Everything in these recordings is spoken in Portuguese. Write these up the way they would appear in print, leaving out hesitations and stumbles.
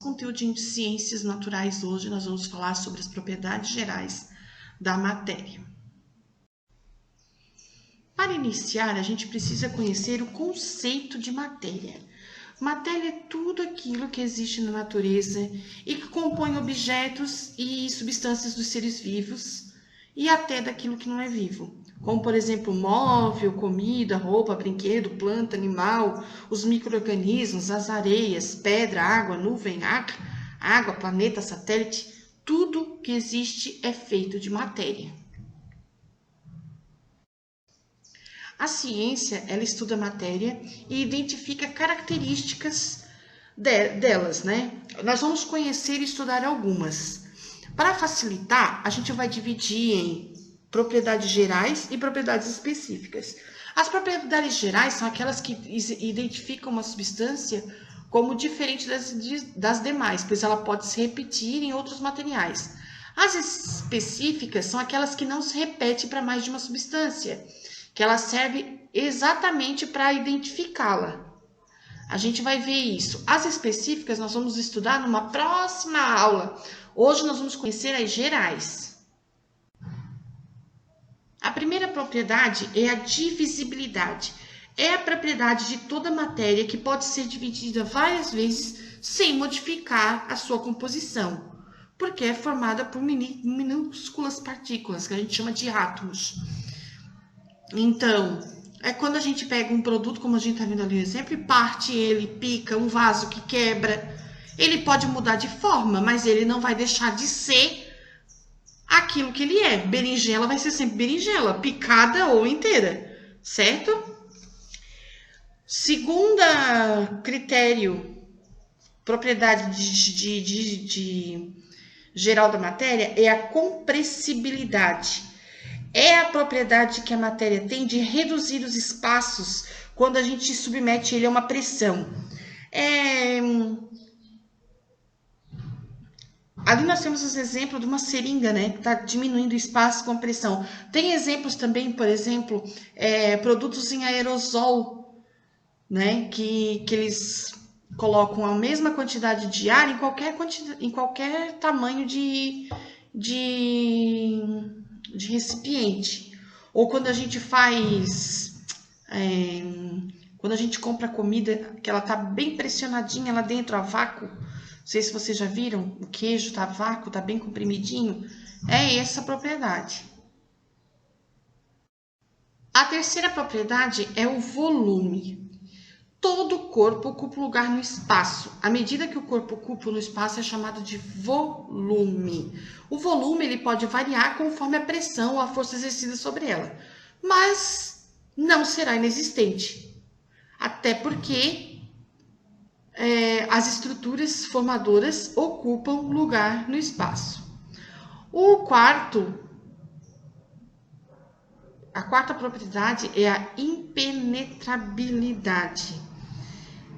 Conteúdo de ciências naturais. Hoje nós vamos falar sobre as propriedades gerais da matéria. Para iniciar, a gente precisa conhecer o conceito de matéria. Matéria é tudo aquilo que existe na natureza e que compõe objetos e substâncias dos seres vivos e até daquilo que não é vivo, como por exemplo móvel, comida, roupa, brinquedo, planta, animal, os micro-organismos, as areias, pedra, água, nuvem, água, planeta, satélite, tudo que existe é feito de matéria. A ciência, ela estuda a matéria e identifica características delas, né? Nós vamos conhecer e estudar algumas. Para facilitar, a gente vai dividir em propriedades gerais e propriedades específicas. As propriedades gerais são aquelas que identificam uma substância como diferente das demais, pois ela pode se repetir em outros materiais. As específicas são aquelas que não se repetem para mais de uma substância, que ela serve exatamente para identificá-la. A gente vai ver isso. As específicas nós vamos estudar numa próxima aula. Hoje nós vamos conhecer as gerais. A primeira propriedade é a divisibilidade. É a propriedade de toda matéria que pode ser dividida várias vezes sem modificar a sua composição, porque é formada por minúsculas partículas, que a gente chama de átomos. Então, é quando a gente pega um produto, como a gente está vendo ali no exemplo, e parte ele, pica, um vaso que quebra, ele pode mudar de forma, mas ele não vai deixar de ser aquilo que ele é. Berinjela vai ser sempre berinjela, picada ou inteira, certo? Segunda critério, propriedade de geral da matéria, é a compressibilidade. É a propriedade que a matéria tem de reduzir os espaços quando a gente submete ele a uma pressão. Ali nós temos os exemplos de uma seringa, né, que está diminuindo o espaço com pressão. Tem exemplos também, por exemplo, produtos em aerosol, né, que eles colocam a mesma quantidade de ar em qualquer tamanho de recipiente. Ou quando a gente quando a gente compra comida, que ela tá bem pressionadinha lá dentro, a vácuo. Não sei se vocês já viram, o queijo tá a vácuo, tá bem comprimidinho. É essa propriedade. A terceira propriedade é o volume. Todo corpo ocupa um lugar no espaço. A medida que o corpo ocupa no espaço é chamado de volume. O volume ele pode variar conforme a pressão ou a força exercida sobre ela, mas não será inexistente. Até porque as estruturas formadoras ocupam lugar no espaço. A quarta propriedade é a impenetrabilidade,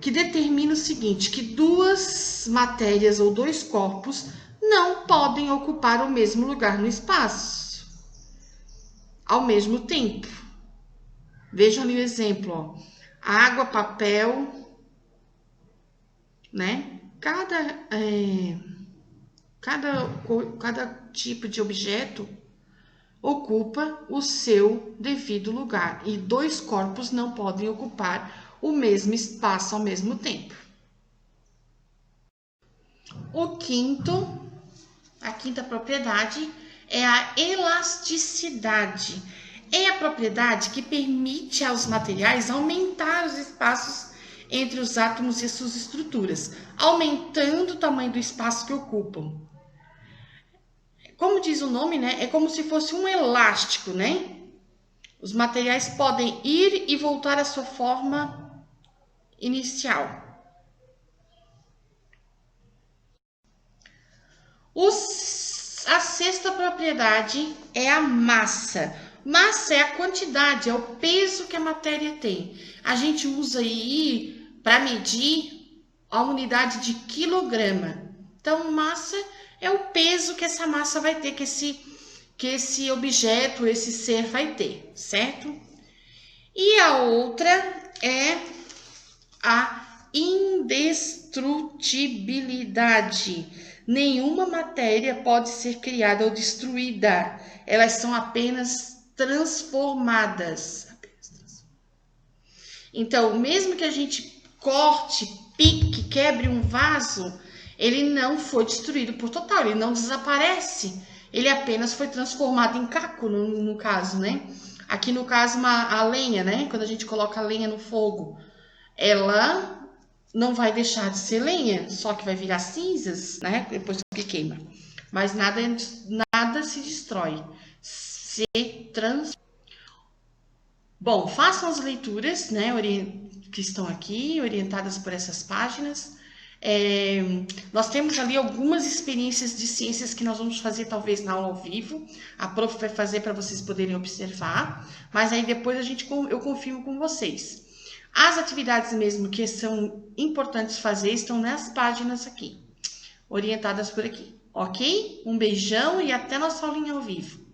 que determina o seguinte, que duas matérias ou dois corpos não podem ocupar o mesmo lugar no espaço ao mesmo tempo. Vejam ali o exemplo, ó. Água, papel, né? Cada tipo de objeto ocupa o seu devido lugar e dois corpos não podem ocupar o mesmo espaço ao mesmo tempo. A quinta propriedade é a elasticidade. É a propriedade que permite aos materiais aumentar os espaços entre os átomos e as suas estruturas, aumentando o tamanho do espaço que ocupam. Como diz o nome, né? É como se fosse um elástico, né? Os materiais podem ir e voltar à sua forma inicial. A sexta propriedade é a massa. Massa é a quantidade, é o peso que a matéria tem. A gente usa aí para medir a unidade de quilograma. Então, massa é o peso que essa massa vai ter, que esse objeto, esse ser vai ter, certo? E a outra é a indestrutibilidade. Nenhuma matéria pode ser criada ou destruída. Elas são apenas transformadas. Então, mesmo que a gente corte, pique, quebre um vaso, ele não foi destruído por total, ele não desaparece. Ele apenas foi transformado em caco, no caso, né? Aqui no caso, a lenha, né? Quando a gente coloca a lenha no fogo, ela não vai deixar de ser lenha, só que vai virar cinzas, né? Depois que queima. Mas nada se destrói. Se transforma. Bom, façam as leituras, né? Que estão aqui, orientadas por essas páginas. Nós temos ali algumas experiências de ciências que nós vamos fazer talvez na aula ao vivo. A prof vai fazer para vocês poderem observar, mas aí depois eu confirmo com vocês. As atividades mesmo que são importantes fazer estão nas páginas aqui, orientadas por aqui, ok? Um beijão e até nossa aulinha ao vivo.